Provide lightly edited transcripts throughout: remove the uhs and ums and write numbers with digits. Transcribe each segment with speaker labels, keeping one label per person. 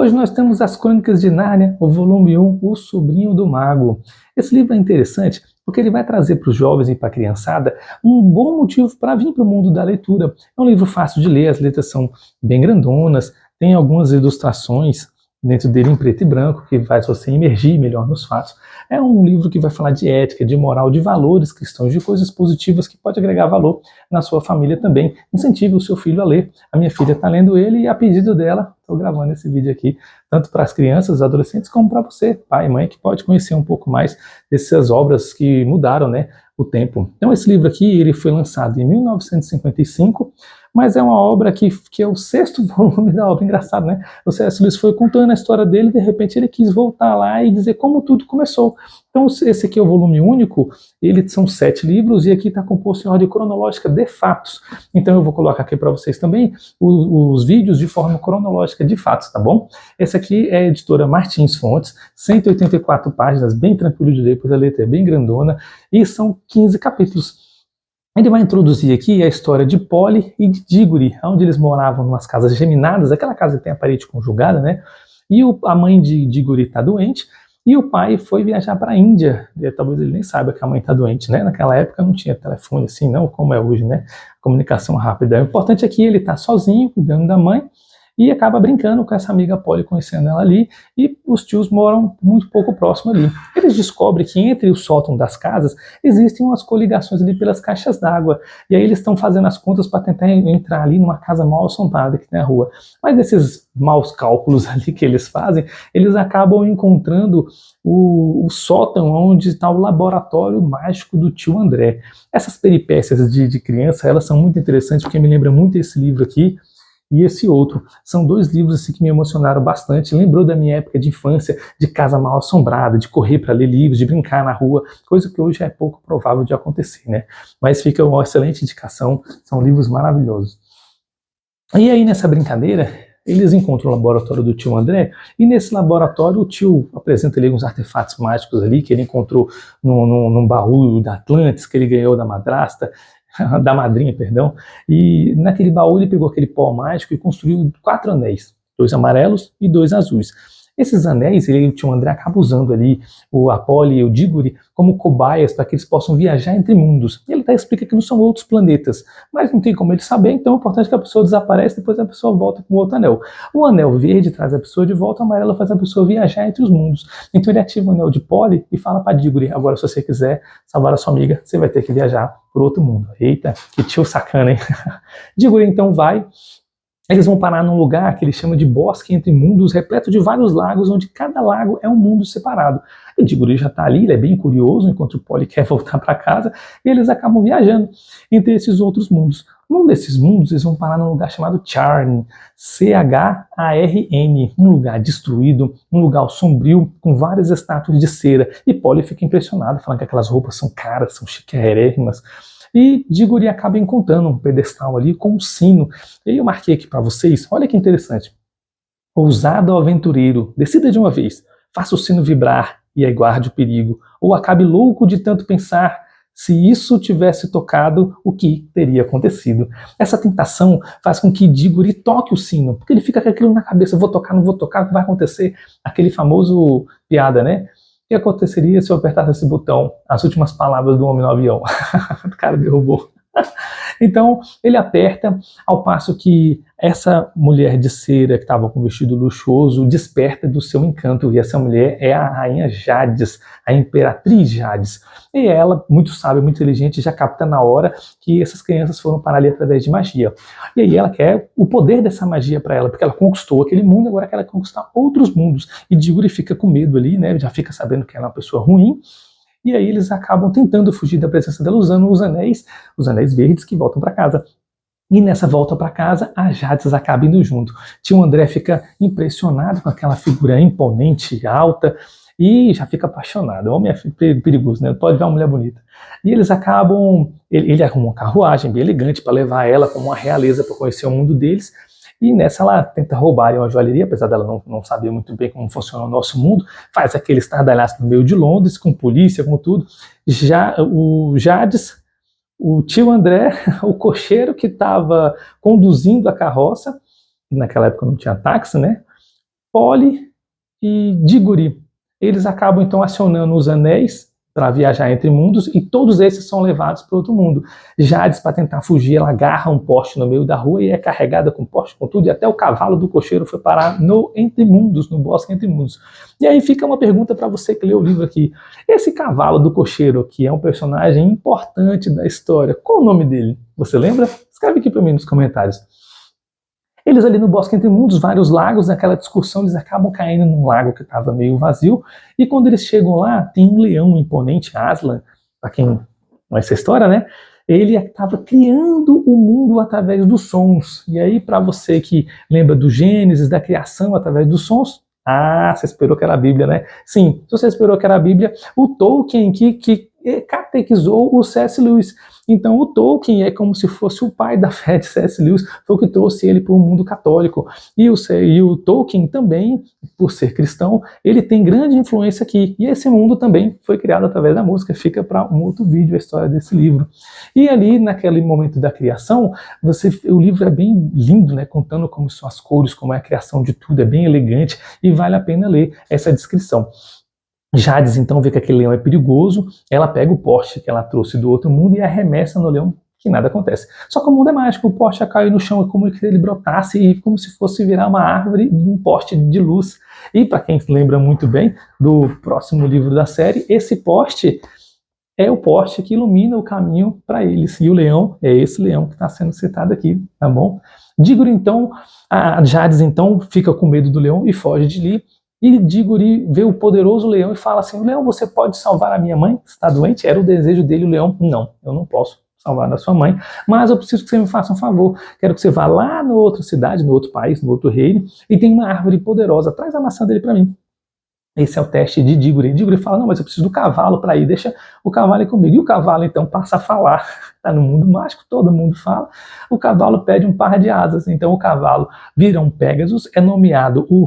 Speaker 1: Hoje nós temos As Crônicas de Nárnia, o volume 1, O Sobrinho do Mago. Esse livro é interessante porque ele vai trazer para os jovens e para a criançada um bom motivo para vir para o mundo da leitura. É um livro fácil de ler, as letras são bem grandonas, tem algumas ilustrações dentro dele em preto e branco, que faz você imergir melhor nos fatos. É um livro que vai falar de ética, de moral, de valores cristãos, de coisas positivas que pode agregar valor na sua família também. Incentive o seu filho a ler. A minha filha está lendo ele e a pedido dela, estou gravando esse vídeo aqui, tanto para as crianças, adolescentes, como para você, pai e mãe, que pode conhecer um pouco mais dessas obras que mudaram, né, o tempo. Então esse livro aqui, ele foi lançado em 1955, mas é uma obra que é o 6º volume da obra. Engraçado, né? O C.S. Lewis foi contando a história dele e de repente ele quis voltar lá e dizer como tudo começou. Então esse aqui é o volume único, ele são 7 livros e aqui está composto em ordem cronológica de fatos. Então eu vou colocar aqui para vocês também os vídeos de forma cronológica de fatos, tá bom? Esse aqui é a editora Martins Fontes, 184 páginas, bem tranquilo de ler, pois a letra é bem grandona e são 15 capítulos. Ele vai introduzir aqui a história de Polly e de Diggory, onde eles moravam em umas casas geminadas, aquela casa que tem a parede conjugada, né? E a mãe de Diggory está doente, e o pai foi viajar para a Índia. E talvez ele nem saiba que a mãe está doente, né? Naquela época não tinha telefone assim, não como é hoje, né? Comunicação rápida. O importante é que ele está sozinho, cuidando da mãe, e acaba brincando com essa amiga Polly, conhecendo ela ali, e os tios moram muito pouco próximo ali. Eles descobrem que entre o sótão das casas existem umas coligações ali pelas caixas d'água, e aí eles estão fazendo as contas para tentar entrar ali numa casa mal assombrada que tem na rua. Mas esses maus cálculos ali que eles fazem, eles acabam encontrando o sótão onde está o laboratório mágico do tio André. Essas peripécias de criança, elas são muito interessantes, porque me lembra muito esse livro aqui, e esse outro. São 2 livros assim, que me emocionaram bastante. Lembrou da minha época de infância, de casa mal assombrada, de correr para ler livros, de brincar na rua, coisa que hoje é pouco provável de acontecer, né? Mas fica uma excelente indicação, são livros maravilhosos. E aí nessa brincadeira, eles encontram o laboratório do tio André, e nesse laboratório o tio apresenta ali uns artefatos mágicos ali, que ele encontrou num baú da Atlantis, que ele ganhou da madrasta, da madrinha, perdão, e naquele baú ele pegou aquele pó mágico e construiu 4 anéis, 2 amarelos e 2 azuis. Esses anéis, o tio André acaba usando ali a Polly e o Diggory como cobaias para que eles possam viajar entre mundos. E ele até explica que não são outros planetas, mas não tem como ele saber, então o importante é que a pessoa desaparece e depois a pessoa volta com outro anel. O anel verde traz a pessoa de volta, o amarelo faz a pessoa viajar entre os mundos. Então ele ativa o anel de Polly e fala para Diggory: agora se você quiser salvar a sua amiga, você vai ter que viajar por outro mundo. Eita, que tio sacana, hein? Diggory então vai. Eles vão parar num lugar que ele chama de bosque entre mundos, repleto de vários lagos, onde cada lago é um mundo separado. O Diggory já está ali, ele é bem curioso, enquanto o Polly quer voltar para casa, e eles acabam viajando entre esses outros mundos. Num desses mundos, eles vão parar num lugar chamado Charn, C-H-A-R-N, um lugar destruído, um lugar sombrio, com várias estátuas de cera. E Polly fica impressionado, falando que aquelas roupas são caras, são chiquérrimas. E Diggory acaba encontrando um pedestal ali com um sino. E aí eu marquei aqui para vocês, olha que interessante. Ousado aventureiro, decida de uma vez, faça o sino vibrar e aguarde o perigo, ou acabe louco de tanto pensar, se isso tivesse tocado, o que teria acontecido? Essa tentação faz com que Diggory toque o sino, porque ele fica com aquilo na cabeça, vou tocar, não vou tocar, o que vai acontecer? Aquele famoso piada, né? O que aconteceria se eu apertasse esse botão? As últimas palavras do homem no avião. O cara derrubou. Então ele aperta, ao passo que essa mulher de cera que estava com um vestido luxuoso desperta do seu encanto, e essa mulher é a rainha Jades, a imperatriz Jades. E ela, muito sábia, muito inteligente, já capta na hora que essas crianças foram parar ali através de magia. E aí ela quer o poder dessa magia para ela, porque ela conquistou aquele mundo, agora quer conquistar outros mundos. E Diggory fica com medo ali, né? Já fica sabendo que ela é uma pessoa ruim. E aí eles acabam tentando fugir da presença dela usando os anéis verdes que voltam para casa. E nessa volta para casa, a Jades acaba indo junto. Tio André fica impressionado com aquela figura imponente, alta, e já fica apaixonado. O homem é perigoso, né? Pode ver uma mulher bonita. E eles acabam, ele arruma uma carruagem bem elegante para levar ela como uma realeza para conhecer o mundo deles. E nessa ela tenta roubar uma joalheria, apesar dela não saber muito bem como funciona o nosso mundo, faz aquele estardalhaço no meio de Londres, com polícia, com tudo. Já o Jades, o tio André, o cocheiro que estava conduzindo a carroça, e naquela época não tinha táxi, né? Polly e Diggory, eles acabam então acionando os anéis para viajar entre mundos, e todos esses são levados para outro mundo. Jades, para tentar fugir, ela agarra um poste no meio da rua e é carregada com poste, com tudo, e até o cavalo do cocheiro foi parar no Entre Mundos, no Bosque Entre Mundos. E aí fica uma pergunta para você que lê o livro aqui. Esse cavalo do cocheiro, que é um personagem importante da história, qual o nome dele? Você lembra? Escreve aqui para mim nos comentários. Eles ali no Bosque Entre Mundos, vários lagos, naquela discussão eles acabam caindo num lago que estava meio vazio, e quando eles chegam lá, tem um leão imponente, Aslan, para quem conhece a história, né? Ele estava criando o mundo através dos sons. E aí, para você que lembra do Gênesis, da criação através dos sons, você esperou que era a Bíblia, né? Sim, se você esperou que era a Bíblia, o Tolkien que catequizou o C.S. Lewis. Então o Tolkien é como se fosse o pai da fé de C.S. Lewis, foi o que trouxe ele para o mundo católico. E o Tolkien também, por ser cristão, ele tem grande influência aqui. E esse mundo também foi criado através da música, fica para um outro vídeo a história desse livro. E ali, naquele momento da criação, o livro é bem lindo, né, contando como são as cores, como é a criação de tudo, é bem elegante, e vale a pena ler essa descrição. Jades então vê que aquele leão é perigoso, ela pega o poste que ela trouxe do outro mundo e arremessa no leão, que nada acontece. Só que o mundo é mágico, o poste cai no chão, é como se ele brotasse e como se fosse virar uma árvore, um poste de luz. E para quem se lembra muito bem do próximo livro da série, esse poste é o poste que ilumina o caminho para eles. E o leão é esse leão que está sendo citado aqui, tá bom? Diggory então, a Jades então fica com medo do leão e foge de ali. E Diggory vê o poderoso leão e fala assim: leão, você pode salvar a minha mãe? Está doente? Era o desejo dele, o leão. Não, eu não posso salvar a sua mãe, mas eu preciso que você me faça um favor. Quero que você vá lá na outra cidade, no outro país, no outro reino, e tem uma árvore poderosa. Traz a maçã dele para mim. Esse é o teste de Diggory. Diggory fala: não, mas eu preciso do cavalo para ir, deixa o cavalo ir comigo. E o cavalo então passa a falar. Está no mundo mágico, todo mundo fala. O cavalo pede um par de asas. Então o cavalo vira um Pégasus, é nomeado o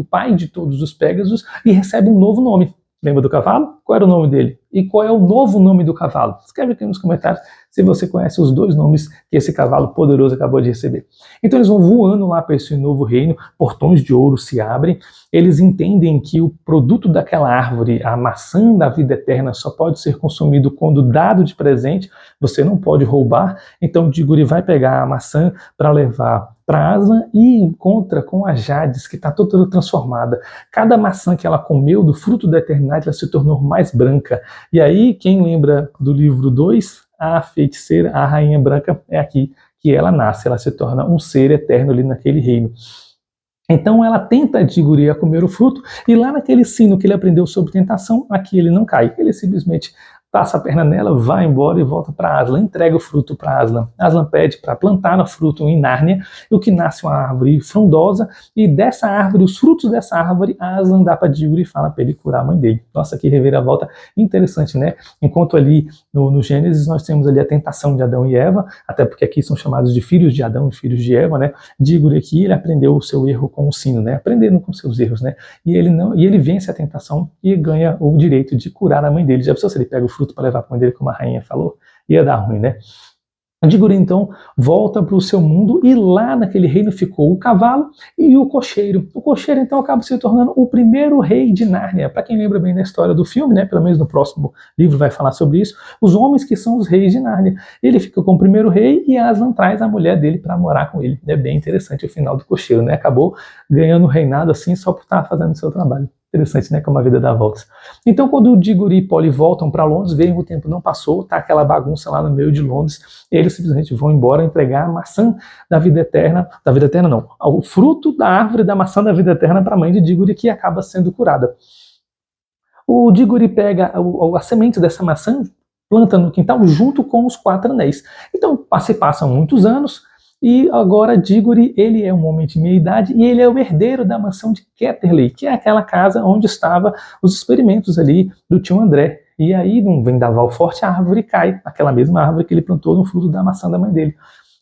Speaker 1: pai de todos os Pégasus, e recebe um novo nome. Lembra do cavalo? Qual era o nome dele? E qual é o novo nome do cavalo? Escreve aqui nos comentários se você conhece os dois nomes que esse cavalo poderoso acabou de receber. Então eles vão voando lá para esse novo reino, portões de ouro se abrem, eles entendem que o produto daquela árvore, a maçã da vida eterna, só pode ser consumido quando dado de presente, você não pode roubar. Então Diggory vai pegar a maçã para levar para Aslan e encontra com a Jades, que está toda transformada. Cada maçã que ela comeu do fruto da eternidade, ela se tornou mais branca. E aí, quem lembra do livro 2, a feiticeira, a rainha branca, é aqui que ela nasce, ela se torna um ser eterno ali naquele reino. Então ela tenta Diggory a comer o fruto, e lá naquele sino que ele aprendeu sobre tentação, aqui ele não cai, ele simplesmente passa a perna nela, vai embora e volta para Aslan, entrega o fruto para Aslan. Aslan pede para plantar o fruto em Nárnia, o que nasce uma árvore frondosa, e dessa árvore, os frutos dessa árvore, Aslan dá para Diggory e fala para ele curar a mãe dele. Nossa, que reviravolta interessante, né? Enquanto ali no Gênesis nós temos ali a tentação de Adão e Eva, até porque aqui são chamados de filhos de Adão e filhos de Eva, né? Diggory aqui, ele aprendeu o seu erro com o sino, né? Aprendendo com seus erros, né? E ele vence a tentação e ganha o direito de curar a mãe dele. Já pensou se ele pega o fruto para levar para a mãe dele, como a rainha falou? Ia dar ruim, né? Diggory então volta para o seu mundo, e lá naquele reino ficou o cavalo e o cocheiro. O cocheiro então acaba se tornando o primeiro rei de Nárnia. Para quem lembra bem da história do filme, né, pelo menos no próximo livro vai falar sobre isso, os homens que são os reis de Nárnia. Ele fica com o primeiro rei e Aslan traz a mulher dele para morar com ele. É bem interessante o final do cocheiro, né? Acabou ganhando o reinado assim só por estar fazendo o seu trabalho. Interessante, né? Como a vida dá voltas. Então, quando o Diggory e Polly voltam para Londres, veem que o tempo não passou, tá aquela bagunça lá no meio de Londres, e eles simplesmente vão embora entregar a maçã da vida eterna não, o fruto da árvore da maçã da vida eterna para a mãe de Diggory, que acaba sendo curada. O Diggory pega a semente dessa maçã, planta no quintal junto com os 4 anéis. Então, se passam muitos anos, e agora Diggory, ele é um homem de meia idade e ele é o herdeiro da mansão de Ketterley, que é aquela casa onde estavam os experimentos ali do tio André. E aí, num vendaval forte, a árvore cai, aquela mesma árvore que ele plantou no fruto da maçã da mãe dele.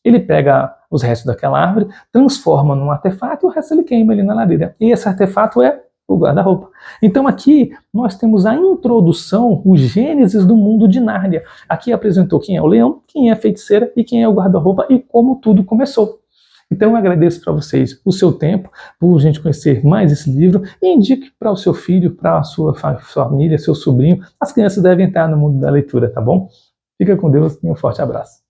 Speaker 1: Ele pega os restos daquela árvore, transforma num artefato e o resto ele queima ali na lareira. E esse artefato é o guarda-roupa. Então aqui nós temos a introdução, o Gênesis do mundo de Nárnia. Aqui apresentou quem é o leão, quem é a feiticeira e quem é o guarda-roupa e como tudo começou. Então eu agradeço para vocês o seu tempo, por a gente conhecer mais esse livro, e indique para o seu filho, para a sua família, seu sobrinho. As crianças devem estar no mundo da leitura, tá bom? Fica com Deus e um forte abraço.